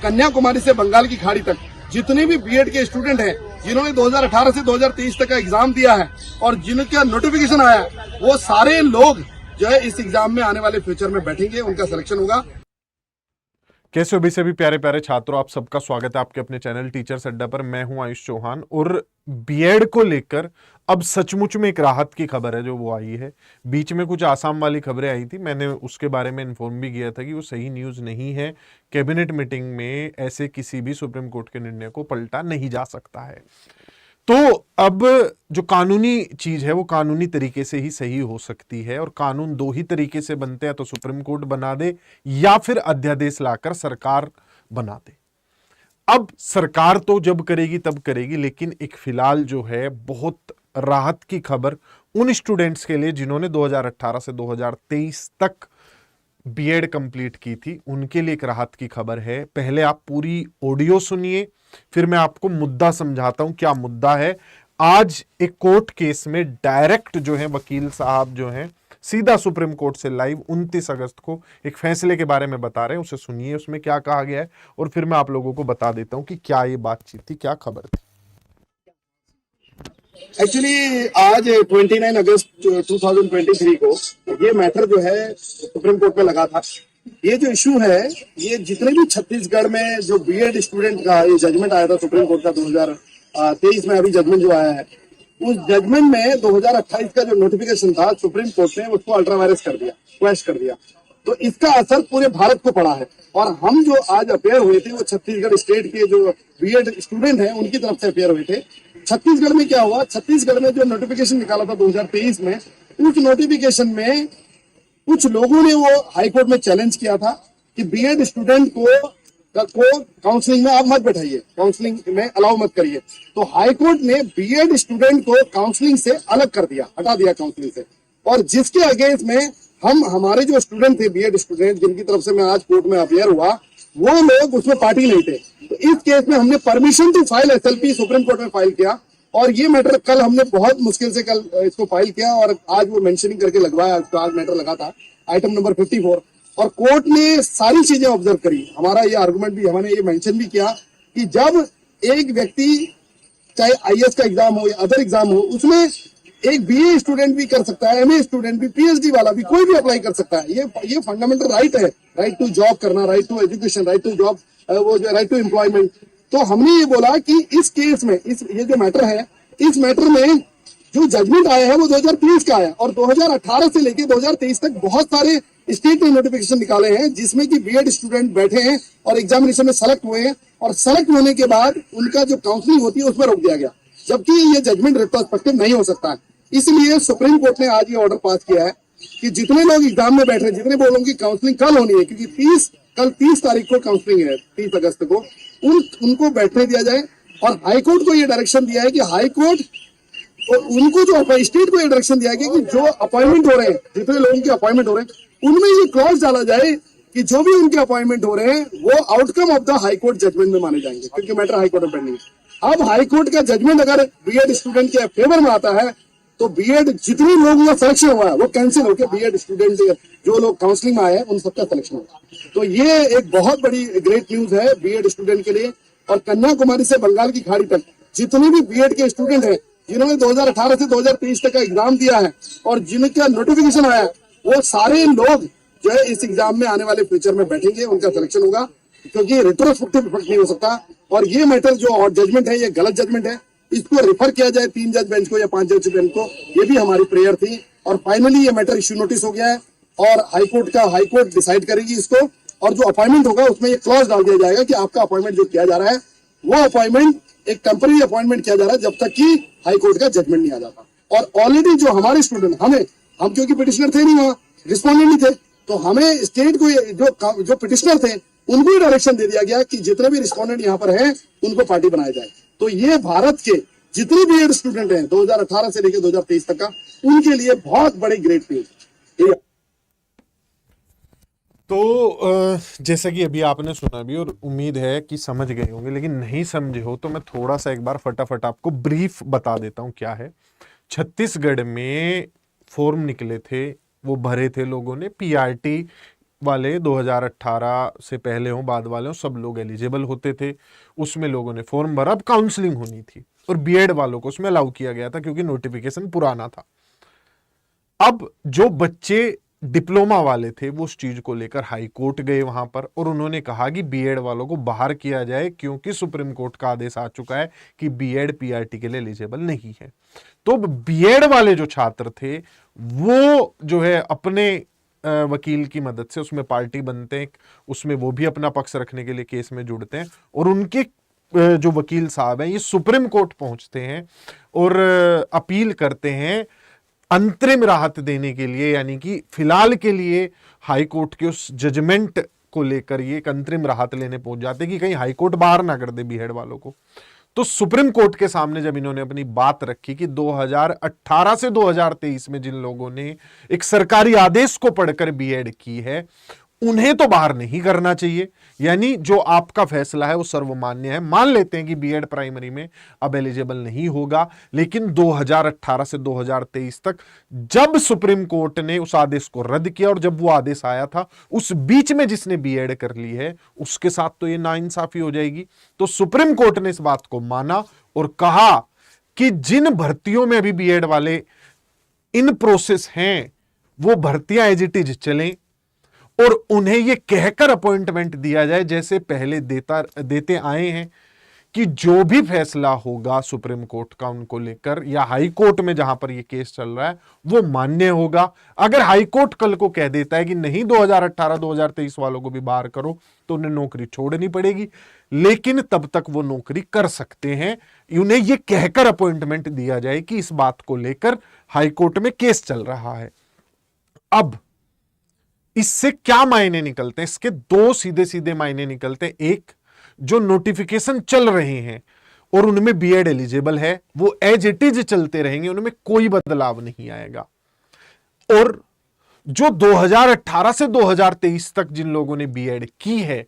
कन्याकुमारी से बंगाल की खाड़ी तक जितने भी बीएड के स्टूडेंट हैं जिन्होंने 2018 से 2023 तक का एग्जाम दिया है और जिनका नोटिफिकेशन आया है, वो सारे लोग जो है इस एग्जाम में आने वाले फ्यूचर में बैठेंगे, उनका सिलेक्शन होगा। कैसे हो भी सभी प्यारे प्यारे छात्रों, आप सबका स्वागत है आपके अपने चैनल टीचर्स अड्डा पर। मैं हूं आयुष चौहान और बीएड को लेकर अब सचमुच में एक राहत की खबर है जो वो आई है। बीच में कुछ आसाम वाली खबरें आई थी, मैंने उसके बारे में इन्फॉर्म भी किया था कि वो सही न्यूज़ नहीं है। कैबिनेट मीटिंग में ऐसे किसी भी सुप्रीम कोर्ट के निर्णय को पलटा नहीं जा सकता है। तो अब जो कानूनी चीज है वो कानूनी तरीके से ही सही हो सकती है और कानून दो ही तरीके से बनते हैं, तो सुप्रीम कोर्ट बना दे या फिर अध्यादेश लाकर सरकार बना दे। अब सरकार तो जब करेगी तब करेगी, लेकिन एक फिलहाल जो है बहुत राहत की खबर उन स्टूडेंट्स के लिए जिन्होंने 2018 से 2023 तक बीएड कंप्लीट की थी, उनके लिए एक राहत की खबर है। पहले आप पूरी ऑडियो सुनिए, फिर मैं आपको मुद्दा समझाता हूं क्या मुद्दा है। आज एक कोर्ट केस में डायरेक्ट जो है वकील साहब जो हैं सीधा सुप्रीम कोर्ट से लाइव 29 अगस्त को एक फैसले के बारे में बता रहे हैं, उसे सुनिए उसमें क्या कहा गया है और फिर मैं आप लोगों को बता देता हूं कि क्या ये बातचीत थी, क्या खबर थी। एक्चुअली आज 29 अगस्त 2023 को ये मैटर जो है सुप्रीम कोर्ट में लगा था। ये जो इशू है, ये जितने भी छत्तीसगढ़ में जो बीएड स्टूडेंट का ये जजमेंट आया था सुप्रीम कोर्ट का 2023 में, अभी जजमेंट जो आया है, उस जजमेंट में 2028 का जो नोटिफिकेशन था सुप्रीम कोर्ट ने उसको अल्ट्रा वायरस कर दिया, क्वैश कर दिया। तो इसका असर पूरे भारत को पड़ा है और हम जो आज अपेयर हुए थे वो छत्तीसगढ़ स्टेट के जो बीएड स्टूडेंट हैं उनकी तरफ से अपेयर हुए थे। छत्तीसगढ़ में क्या हुआ, छत्तीसगढ़ में जो नोटिफिकेशन निकाला था 2023 में, उस नोटिफिकेशन में कुछ लोगों ने वो हाईकोर्ट में चैलेंज किया था कि बीएड स्टूडेंट को काउंसलिंग में आप मत बैठाइए, काउंसलिंग में अलाउ मत करिए। तो हाईकोर्ट ने बीएड स्टूडेंट को काउंसलिंग से अलग कर दिया, हटा दिया काउंसलिंग से। और जिसके अगेंस्ट में हमारे जो स्टूडेंट थे, बीएड स्टूडेंट जिनकी तरफ से मैं आज कोर्ट में अपेयर हुआ, वो लोग उसमें पार्टी नहीं थे। तो इस केस में हमने permission to file SLP supreme court में फाइल किया और ये मैटर कल हमने बहुत मुश्किल से कल इसको फाइल किया और आज वो मेंशनिंग करके लगवाया। तो आज मैटर लगा था आइटम नंबर 54 और कोर्ट ने सारी चीजें ऑब्जर्व करी। हमारा ये आर्गुमेंट भी, हमने ये मेंशन भी किया कि जब एक व्यक्ति चाहे आईएएस का एग्जाम हो या अदर एग्जाम हो, उसमें एक बीए स्टूडेंट भी कर सकता है, एमए स्टूडेंट भी, पीएचडी वाला भी, कोई भी अप्लाई कर सकता है। ये फंडामेंटल राइट है, राइट टू जॉब करना, right to education, right to job, वो जो राइट टू एम्प्लॉयमेंट। तो हमने ये बोला कि इस केस में ये जो मैटर है, इस मैटर में जो जजमेंट आया है वो 2023 का आया और 2018 से लेके 2023 तक बहुत सारे स्टेट ने नोटिफिकेशन निकाले हैं जिसमें कि बीएड स्टूडेंट बैठे हैं और एग्जामिनेशन में सेलेक्ट हुए हैं और सेलेक्ट होने के बाद उनका जो काउंसलिंग होती है उसमें रोक दिया गया, जबकि ये जजमेंट रिट्रोस्पेक्टिव नहीं हो सकता है। इसलिए सुप्रीम कोर्ट ने आज ये ऑर्डर पास किया है कि जितने लोग एग्जाम में बैठ रहे हैं, जितने लोगों की काउंसलिंग कल होनी है, क्योंकि कल 30 तारीख को काउंसलिंग है, 30 अगस्त को, उनको बैठने दिया जाए। और हाईकोर्ट को ये डायरेक्शन दिया है कि हाईकोर्ट और उनको जो स्टेट को ये डायरेक्शन दिया गया कि जो अपॉइंटमेंट हो रहे हैं, जितने लोगों के अपॉइंटमेंट हो रहे हैं, उनमें ये क्लॉज डाला जाए कि जो भी उनके अपॉइंटमेंट हो रहे हैं वो outcome of the high court judgment में माने जाएंगे, क्योंकि मैटर हाईकोर्ट में पेंडिंग है। अब हाईकोर्ट का जजमेंट अगर बीएड स्टूडेंट के फेवर में आता है तो बीएड जितने लोगों का सिलेक्शन हुआ है वो कैंसिल होकर बीएड स्टूडेंट जो लोग काउंसलिंग में आए हैं उन सबका सिलेक्शन होगा। तो ये एक बहुत बड़ी ग्रेट न्यूज है बीएड स्टूडेंट के लिए। और कन्याकुमारी से बंगाल की खाड़ी तक जितने भी बीएड के स्टूडेंट हैं जिन्होंने 2018 से 2023 तक का एग्जाम दिया है और जिनका नोटिफिकेशन आया है, वो सारे लोग जो है इस एग्जाम में आने वाले फ्यूचर में बैठेंगे, उनका सिलेक्शन होगा, क्योंकि रिट्रोस्पेक्टिव इफेक्ट नहीं हो सकता। और ये मैटर जो जजमेंट है ये गलत जजमेंट है, इसको रिफर किया जाए 3 जज बेंच को या 5 जज बेंच को, ये भी हमारी प्रेयर थी। और फाइनली ये मैटर इश्यू नोटिस हो गया है और हाईकोर्ट डिसाइड करेगी इसको। और जो अपॉइंटमेंट होगा उसमें ये क्लॉज डाल दिया जाएगा कि आपका अपॉइंटमेंट जो किया जा रहा है वो अपॉइंटमेंट एक टेम्पररी अपॉइंटमेंट किया जा रहा है जब तक कि हाईकोर्ट का जजमेंट नहीं आ जाता। और ऑलरेडी जो हमारे स्टूडेंट, हम क्योंकि पिटिशनर थे नहीं, वहां रिस्पॉन्डेंट नहीं थे, तो हमें स्टेट को जो पिटिशनर थे उनको ही डायरेक्शन दे दिया गया कि जितने भी रिस्पॉन्डेंट यहाँ पर हैं उनको पार्टी बनाया जाए। तो ये भारत के जितने बीएड स्टूडेंट हैं 2018 से लेकर 2023 तक का, उनके लिए बहुत बड़ी ग्रेट न्यूज। तो जैसा कि अभी आपने सुना भी और उम्मीद है कि समझ गए होंगे, लेकिन नहीं समझे हो तो मैं थोड़ा सा एक बार फटाफट आपको ब्रीफ बता देता हूं क्या है। छत्तीसगढ़ में फॉर्म निकले थे, वो भरे थे लोगों ने, पीआरटी वाले 2018 से पहले हो बाद वाले हो सब लोग एलिजिबल होते थे, उसमें लोगों ने फॉर्म भरा, अब काउंसलिंग होनी थी और बीएड वालों को उसमें अलाउ किया गया था क्योंकि नोटिफिकेशन पुराना था। अब जो बच्चे डिप्लोमा वाले थे वो उस चीज को लेकर हाई कोर्ट गए वहां पर और उन्होंने कहा कि बीएड वालों को बाहर किया जाए क्योंकि सुप्रीम कोर्ट का आदेश आ चुका है कि बीएड पीआरटी के लिए एलिजिबल नहीं है। तो बीएड वाले जो छात्र थे वो जो है अपने वकील की मदद से उसमें पार्टी बनते हैं, उसमें वो भी अपना पक्ष रखने के लिए केस में जुड़ते हैं और उनके जो वकील साहब हैं ये सुप्रीम कोर्ट पहुंचते हैं और अपील करते हैं अंतरिम राहत देने के लिए, यानी कि फिलहाल के लिए हाई कोर्ट के उस जजमेंट को लेकर ये एक अंतरिम राहत लेने पहुंच जाते कि कहीं हाई कोर्ट बाहर ना कर दे बीएड वालों को। तो सुप्रीम कोर्ट के सामने जब इन्होंने अपनी बात रखी कि 2018 से 2023 में जिन लोगों ने एक सरकारी आदेश को पढ़कर बीएड की है उन्हें तो बाहर नहीं करना चाहिए, यानी जो आपका फैसला है वो सर्वमान्य है। मान लेते हैं कि बीएड प्राइमरी में अब एलिजिबल नहीं होगा, लेकिन 2018 से 2023 तक जब सुप्रीम कोर्ट ने उस आदेश को रद्द किया और जब वो आदेश आया था उस बीच में जिसने बीएड कर ली है उसके साथ तो ये नाइंसाफी हो जाएगी। तो सुप्रीम कोर्ट ने इस बात को माना और कहा कि जिन भर्तियों में अभी बीएड वाले इन प्रोसेस हैं वो भर्तियां एज इट इज चलें और उन्हें यह कहकर अपॉइंटमेंट दिया जाए जैसे पहले देते आए हैं कि जो भी फैसला होगा सुप्रीम कोर्ट का उनको लेकर या हाई कोर्ट में जहां पर यह केस चल रहा है वो मान्य होगा। अगर हाई कोर्ट कल को कह देता है कि नहीं 2018-2023 वालों को भी बाहर करो तो उन्हें नौकरी छोड़नी पड़ेगी, लेकिन तब तक वो नौकरी कर सकते हैं। उन्हें यह कहकर अपॉइंटमेंट दिया जाए कि इस बात को लेकर हाई कोर्ट में केस चल रहा है। अब इससे क्या मायने निकलते हैं? इसके दो सीधे सीधे मायने निकलते हैं। एक, जो नोटिफिकेशन चल रहे हैं और उनमें बीएड एलिजिबल है वो एज इट इज चलते रहेंगे, उनमें कोई बदलाव नहीं आएगा। और जो 2018 से 2023 तक जिन लोगों ने बीएड की है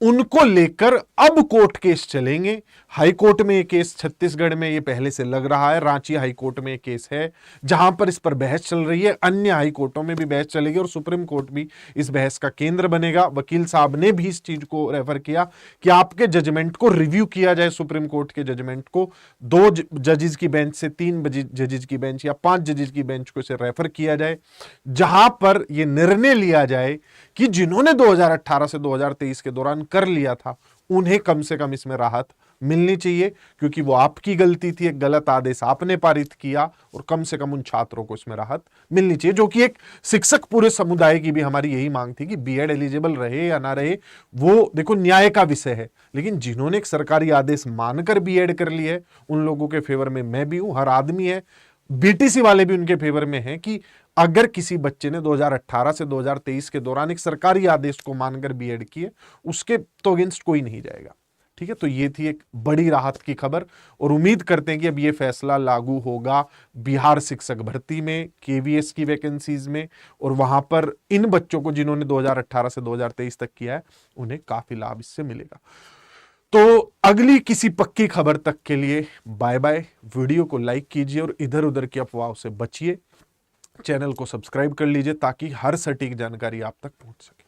उनको लेकर अब कोर्ट केस चलेंगे। हाई कोर्ट में ये केस छत्तीसगढ़ में ये पहले से लग रहा है, रांची हाई कोर्ट में ये केस है जहां पर इस पर बहस चल रही है। अन्य हाई कोर्टों में भी बहस चलेगी और सुप्रीम कोर्ट भी इस बहस का केंद्र बनेगा। वकील साहब ने भी इस चीज को रेफर किया कि आपके जजमेंट को रिव्यू किया जाए, सुप्रीम कोर्ट के जजमेंट को 2 जजेस की बेंच से 3 जजेस की बेंच या 5 जजेस की बेंच को इसे रेफर किया जाए, जहां पर यह निर्णय लिया जाए कि जिन्होंने 2018 से 2023 के दौरान कर लिया था उन्हें कम से कम इसमें राहत मिलनी चाहिए, क्योंकि वो आपकी गलती थी, एक गलत आदेश आपने पारित किया और कम से कम उन छात्रों को इसमें राहत मिलनी चाहिए। जो कि एक शिक्षक पूरे समुदाय की भी हमारी यही मांग थी कि बीएड एलिजिबल रहे या ना रहे वो देखो न्याय का विषय है, लेकिन जिन्होंने एक सरकारी आदेश मानकर बीएड कर ली है उन लोगों के फेवर में मैं भी हूं, हर आदमी है, बीटीसी वाले भी उनके फेवर में हैं कि अगर किसी बच्चे ने 2018 से 2023 के दौरान एक सरकारी आदेश को मानकर बीएड की है उसके तो अगेंस्ट कोई नहीं जाएगा। ठीक है, तो ये थी एक बड़ी राहत की खबर और उम्मीद करते हैं कि अब ये फैसला लागू होगा बिहार शिक्षक भर्ती में, केवीएस की वैकेंसीज में, और वहां पर इन बच्चों को जिन्होंने 2018 से 2023 तक किया है उन्हें काफी लाभ इससे मिलेगा। तो अगली किसी पक्की खबर तक के लिए बाय बाय। वीडियो को लाइक कीजिए और इधर उधर की अफवाहों से बचिए। चैनल को सब्सक्राइब कर लीजिए ताकि हर सटीक जानकारी आप तक पहुंच सके।